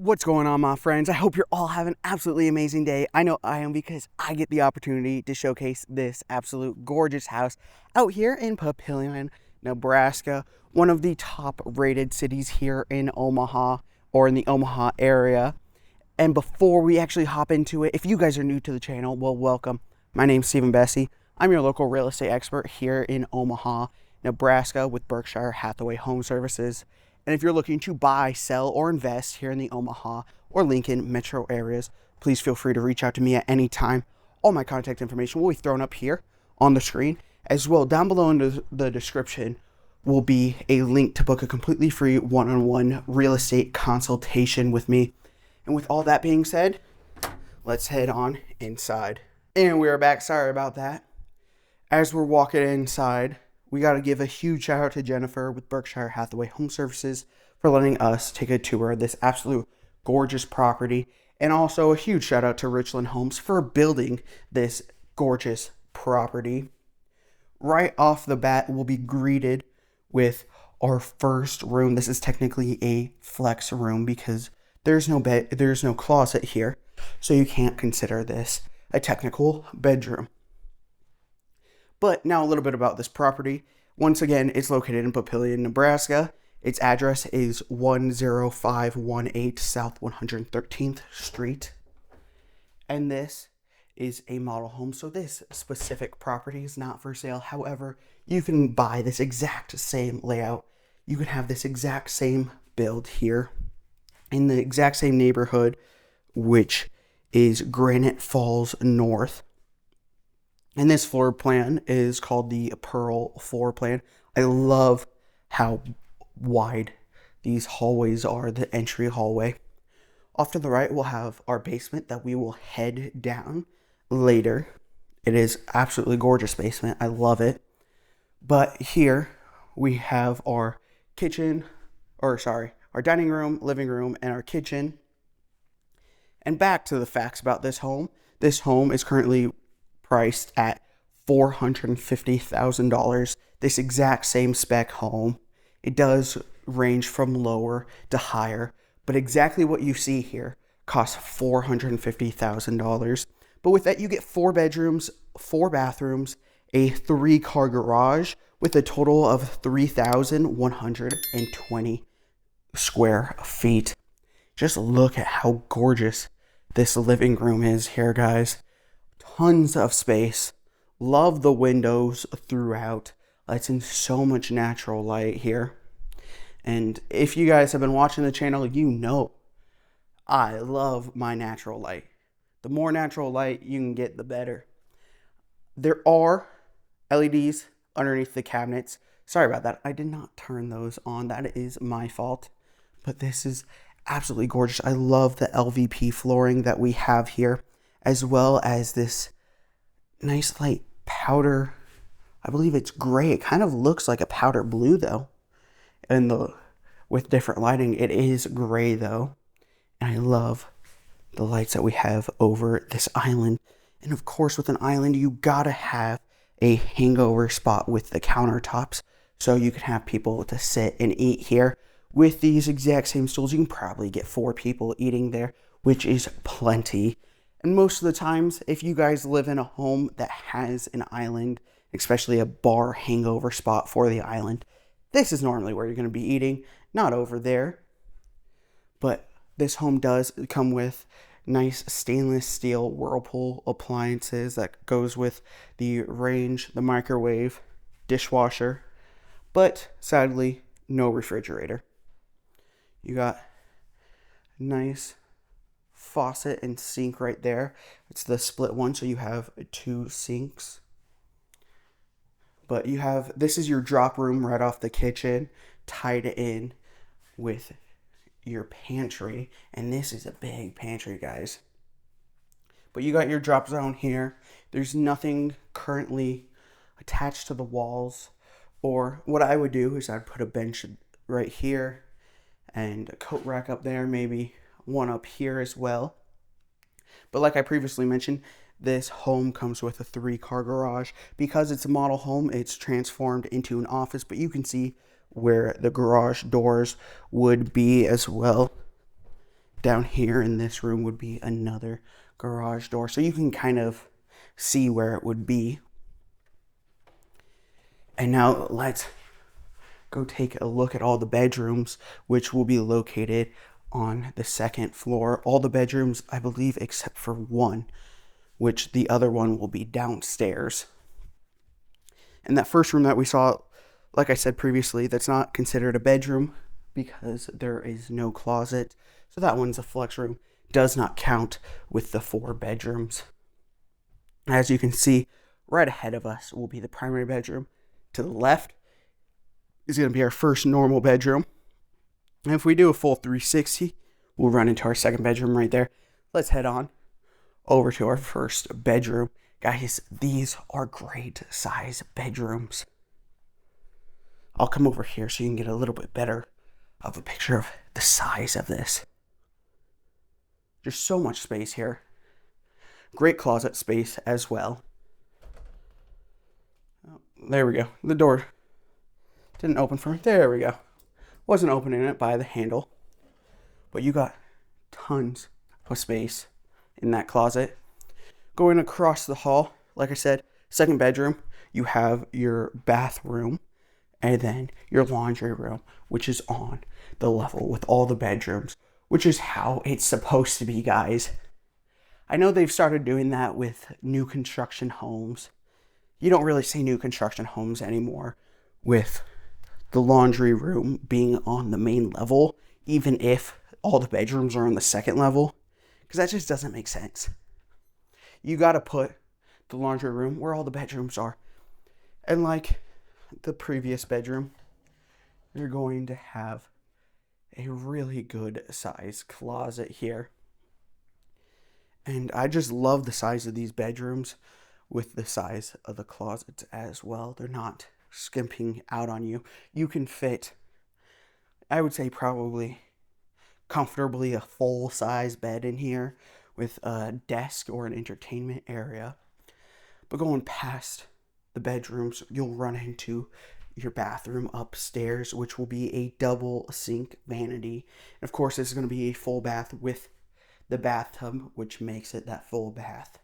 What's going on, my friends? I hope you're all having an absolutely amazing day. I know I am, because I get the opportunity to showcase this absolute gorgeous house out here in Papillion, Nebraska, one of the top rated cities here in Omaha, or in the Omaha area. And before we actually hop into it, if you guys are new to the channel, well, welcome. My name's Stephen Bessie. I'm your local real estate expert here in Omaha, Nebraska with Berkshire Hathaway Home Services. And if you're looking to buy, sell, or invest here in the Omaha or Lincoln metro areas, please feel free to reach out to me at any time. All my contact information will be thrown up here on the screen. As well, down below in the description will be a link to book a completely free one-on-one real estate consultation with me. And with all that being said, let's head on inside. And we're back. Sorry about that. As we're walking inside, we got to give a huge shout out to Jennifer with Berkshire Hathaway Home Services for letting us take a tour of this absolute gorgeous property. And also a huge shout out to Richland Homes for building this gorgeous property. Right off the bat, we'll be greeted with our first room. This is technically a flex room because there's no bed, there's no closet here, so you can't consider this a technical bedroom. But now a little bit about this property. Once again, it's located in Papillion, Nebraska. Its address is 10518 South 113th Street. And this is a model home, so this specific property is not for sale. However, you can buy this exact same layout. You can have this exact same build here in the exact same neighborhood, which is Granite Falls North. And this floor plan is called the Pearl floor plan. I love how wide these hallways are, the entry hallway. Off to the right, we'll have our basement that we will head down later. It is absolutely gorgeous basement. I love it. But here we have our our dining room, living room, and our kitchen. And back to the facts about this home. This home is currently priced at $450,000. This exact same spec home. It does range from lower to higher, but exactly what you see here costs $450,000. But with that, you get 4 bedrooms, 4 bathrooms, a 3-car garage with a total of 3,120 square feet. Just look at how gorgeous this living room is here, guys. Tons of space. Love the windows throughout. It's in so much natural light here. And if you guys have been watching the channel, you know I love my natural light. The more natural light you can get, the better. There are LEDs underneath the cabinets. Sorry about that. I did not turn those on. That is my fault. But this is absolutely gorgeous. I love the LVP flooring that we have here, as well as this nice light powder. I believe it's gray. It kind of looks like a powder blue though. And with different lighting, it is gray though. And I love the lights that we have over this island. And of course, with an island, you gotta have a hangover spot with the countertops, so you can have people to sit and eat here. With these exact same stools, you can probably get 4 people eating there, which is plenty. And most of the times, if you guys live in a home that has an island, especially a bar hangover spot for the island, this is normally where you're going to be eating, not over there. But this home does come with nice stainless steel Whirlpool appliances that goes with the range, the microwave, dishwasher, but sadly, no refrigerator. You got nice faucet and sink right there. It's the split one, so you have 2 sinks. But this is your drop room right off the kitchen, tied in with your pantry. And this is a big pantry, guys. But you got your drop zone here. There's nothing currently attached to the walls. Or what I would do is I'd put a bench right here and a coat rack up there, maybe one up here as well. But like I previously mentioned, this home comes with a 3-car garage. Because it's a model home, it's transformed into an office, but you can see where the garage doors would be as well. down here in this room would be another garage door. So you can kind of see where it would be. And now let's go take a look at all the bedrooms, which will be located on the second floor. All the bedrooms, I believe, except for one, which the other one will be downstairs. And that first room that we saw, like I said previously, that's not considered a bedroom because there is no closet. So that one's a flex room. Does not count with the 4 bedrooms. As you can see, right ahead of us will be the primary bedroom. To the left is going to be our first normal bedroom. And if we do a full 360, we'll run into our second bedroom right there. Let's head on over to our first bedroom. Guys, these are great size bedrooms. I'll come over here so you can get a little bit better of a picture of the size of this. There's so much space here. Great closet space as well. Oh, there we go. The door didn't open for me. There we go. Wasn't opening it by the handle. But you got tons of space in that closet. Going across the hall, like I said, second bedroom, you have your bathroom and then your laundry room, which is on the level with all the bedrooms, which is how it's supposed to be, guys. I know they've started doing that with new construction homes. You don't really see new construction homes anymore with the laundry room being on the main level, even if all the bedrooms are on the second level, because that just doesn't make sense. You got to put the laundry room where all the bedrooms are. And like the previous bedroom, you're going to have a really good size closet here. And I just love the size of these bedrooms with the size of the closets as well. They're not skimping out on you. You can fit, I would say, probably comfortably a full-size bed in here with a desk or an entertainment area. But going past the bedrooms, you'll run into your bathroom upstairs, which will be a double sink vanity. And of course, this is going to be a full bath with the bathtub, which makes it that full bath.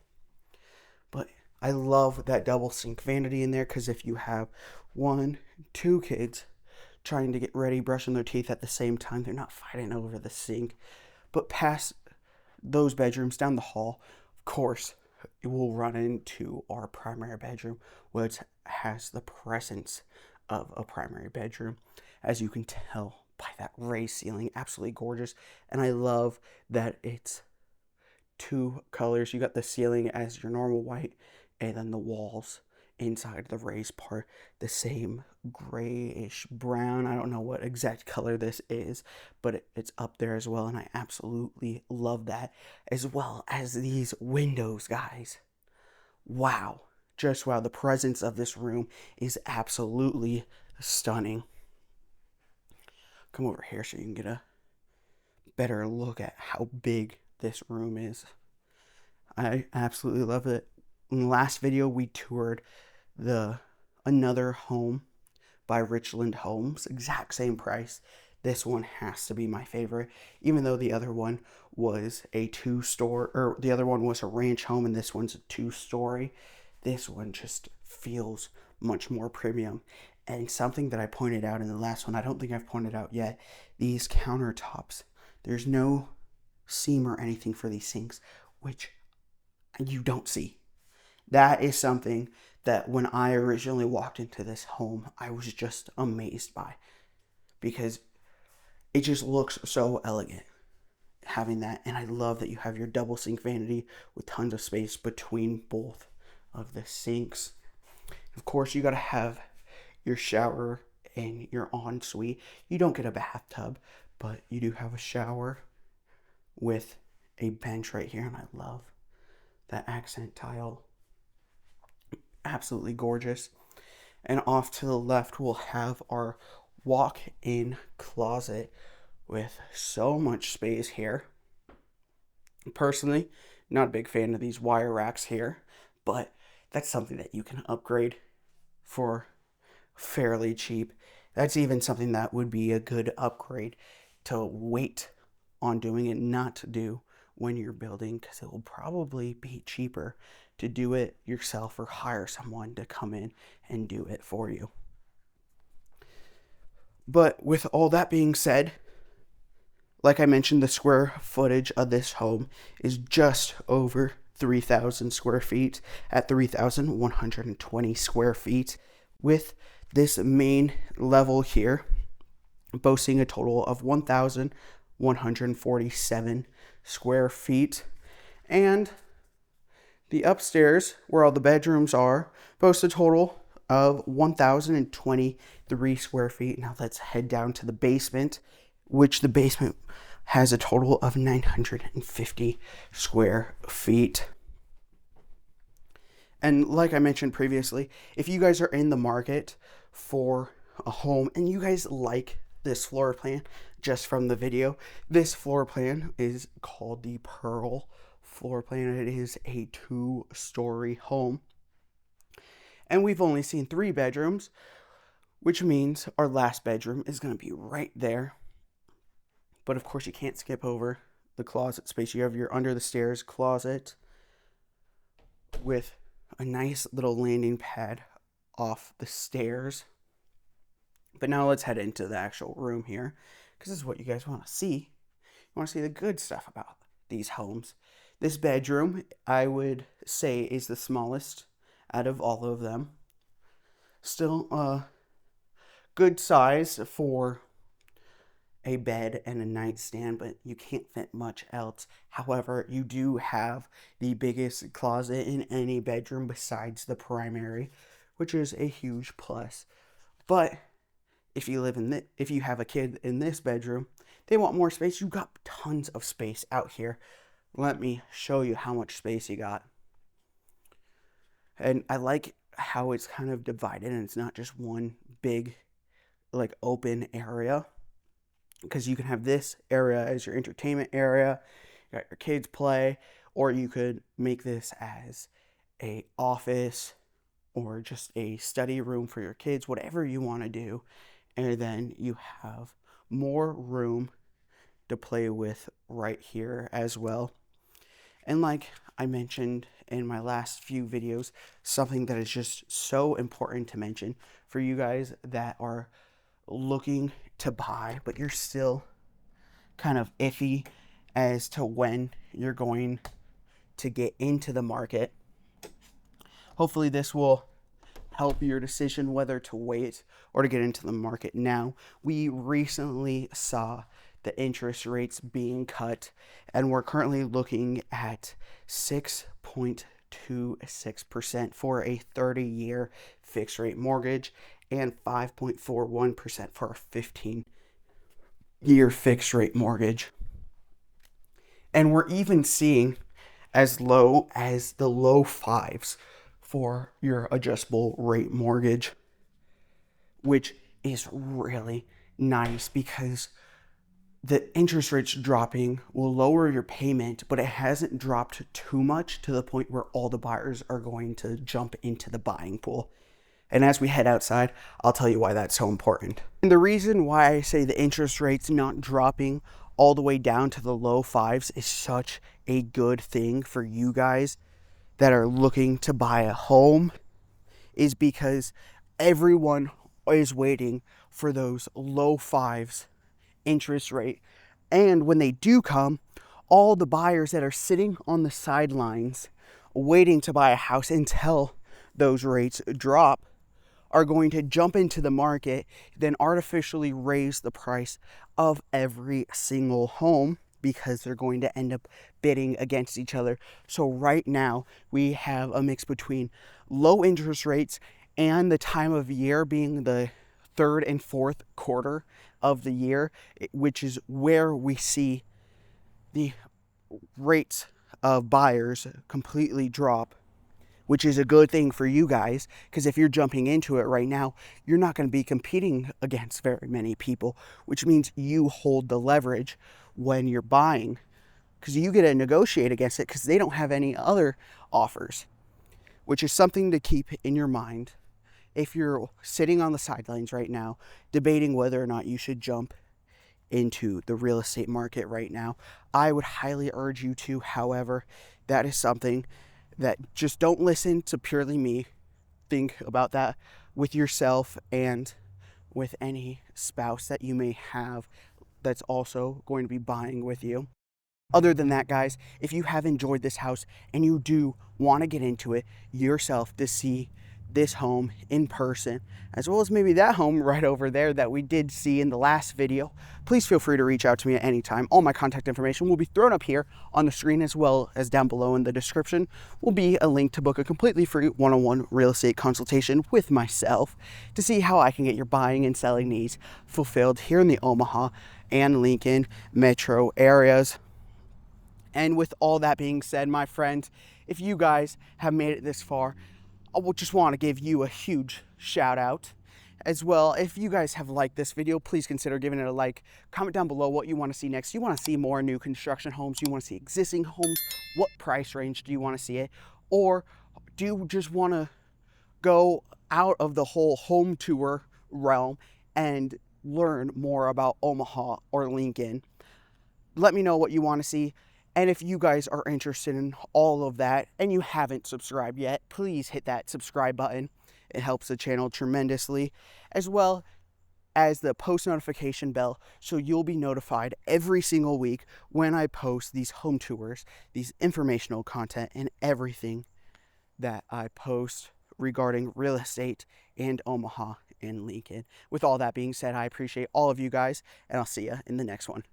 But I love that double sink vanity in there because if you have 1, 2 kids trying to get ready, brushing their teeth at the same time, they're not fighting over the sink. But past those bedrooms down the hall, of course, it will run into our primary bedroom, which has the presence of a primary bedroom, as you can tell by that raised ceiling. Absolutely gorgeous. And I love that it's 2 colors. You got the ceiling as your normal white, and then the walls inside the raised part, the same grayish brown. I don't know what exact color this is, but it's up there as well, and I absolutely love that, as well as these windows, guys. Wow. Just wow. The presence of this room is absolutely stunning. Come over here so you can get a better look at how big this room is. I absolutely love it. In the last video, we toured another home by Richland Homes, exact same price. This one has to be my favorite, even though the other one was a 2-story, or the other one was a ranch home, and this one's a 2-story. This one just feels much more premium. And something that I pointed out in the last one, I don't think I've pointed out yet, these countertops. There's no seam or anything for these sinks, which you don't see. That is something that when I originally walked into this home, I was just amazed by, because it just looks so elegant having that. And I love that you have your double sink vanity with tons of space between both of the sinks. Of course, you got to have your shower and your ensuite. You don't get a bathtub, but you do have a shower with a bench right here, and I love that accent tile. Absolutely gorgeous. And off to the left, we'll have our walk-in closet with so much space here. Personally, not a big fan of these wire racks here, but that's something that you can upgrade for fairly cheap. That's even something that would be a good upgrade to wait on doing it, not to do when you're building, because it will probably be cheaper to do it yourself or hire someone to come in and do it for you. But with all that being said, like I mentioned, the square footage of this home is just over 3,000 square feet at 3,120 square feet, with this main level here boasting a total of 1,147 square feet. And the upstairs, where all the bedrooms are, boasts a total of 1,023 square feet. Now let's head down to the basement, which the basement has a total of 950 square feet. And like I mentioned previously, if you guys are in the market for a home and you guys like this floor plan just from the video, this floor plan is called the Pearl floor plan. It is a 2-story home. And we've only seen 3 bedrooms, which means our last bedroom is going to be right there. But of course, you can't skip over the closet space. You have your under the stairs closet with a nice little landing pad off the stairs. But now let's head into the actual room here, because this is what you guys want to see. You want to see the good stuff about these homes. This bedroom, I would say, is the smallest out of all of them. Still a good size for a bed and a nightstand, but you can't fit much else. However, you do have the biggest closet in any bedroom besides the primary, which is a huge plus. But if you have a kid in this bedroom, they want more space. You got tons of space out here. Let me show you how much space you got. And I like how it's kind of divided and it's not just one big, like, open area, because you can have this area as your entertainment area, you got your kids play, or you could make this as a office or just a study room for your kids, whatever you want to do. And then you have more room to play with right here as well. And like I mentioned in my last few videos, something that is just so important to mention for you guys that are looking to buy, but you're still kind of iffy as to when you're going to get into the market. Hopefully this will help your decision whether to wait or to get into the market now. We recently saw the interest rates being cut, and we're currently looking at 6.26% for a 30-year fixed rate mortgage and 5.41% for a 15-year fixed rate mortgage. And we're even seeing as low as the low 5s for your adjustable rate mortgage, which is really nice because the interest rates dropping will lower your payment, but it hasn't dropped too much to the point where all the buyers are going to jump into the buying pool. And as we head outside, I'll tell you why that's so important. And the reason why I say the interest rates not dropping all the way down to the low 5s is such a good thing for you guys that are looking to buy a home is because everyone is waiting for those low 5s interest rate. And when they do come, all the buyers that are sitting on the sidelines waiting to buy a house until those rates drop are going to jump into the market, then artificially raise the price of every single home because they're going to end up bidding against each other. So right now we have a mix between low interest rates and the time of year being the third and fourth quarter of the year, which is where we see the rates of buyers completely drop, which is a good thing for you guys, because if you're jumping into it right now, you're not going to be competing against very many people, which means you hold the leverage when you're buying, because you get to negotiate against it because they don't have any other offers, which is something to keep in your mind if you're sitting on the sidelines right now debating whether or not you should jump into the real estate market right now. I would highly urge you to. However, that is something that just don't listen to purely me. Think about that with yourself and with any spouse that you may have that's also going to be buying with you. Other than that, guys, if you have enjoyed this house and you do want to get into it yourself to see this home in person, as well as maybe that home right over there that we did see in the last video, please feel free to reach out to me at any time. All my contact information will be thrown up here on the screen, as well as down below in the description will be a link to book a completely free one-on-one real estate consultation with myself to see how I can get your buying and selling needs fulfilled here in the Omaha and Lincoln metro areas. And with all that being said, my friends, if you guys have made it this far, I will just want to give you a huge shout out. As well, if you guys have liked this video, please consider giving it a like. Comment down below what you want to see next. You want to see more new construction homes? You want to see existing homes? What price range do you want to see it? Or do you just want to go out of the whole home tour realm and learn more about Omaha or Lincoln? Let me know what you want to see. And if you guys are interested in all of that and you haven't subscribed yet, please hit that subscribe button. It helps the channel tremendously, as well as the post notification bell, so you'll be notified every single week when I post these home tours, these informational content, and everything that I post regarding real estate and Omaha and Lincoln. With all that being said, I appreciate all of you guys, and I'll see you in the next one.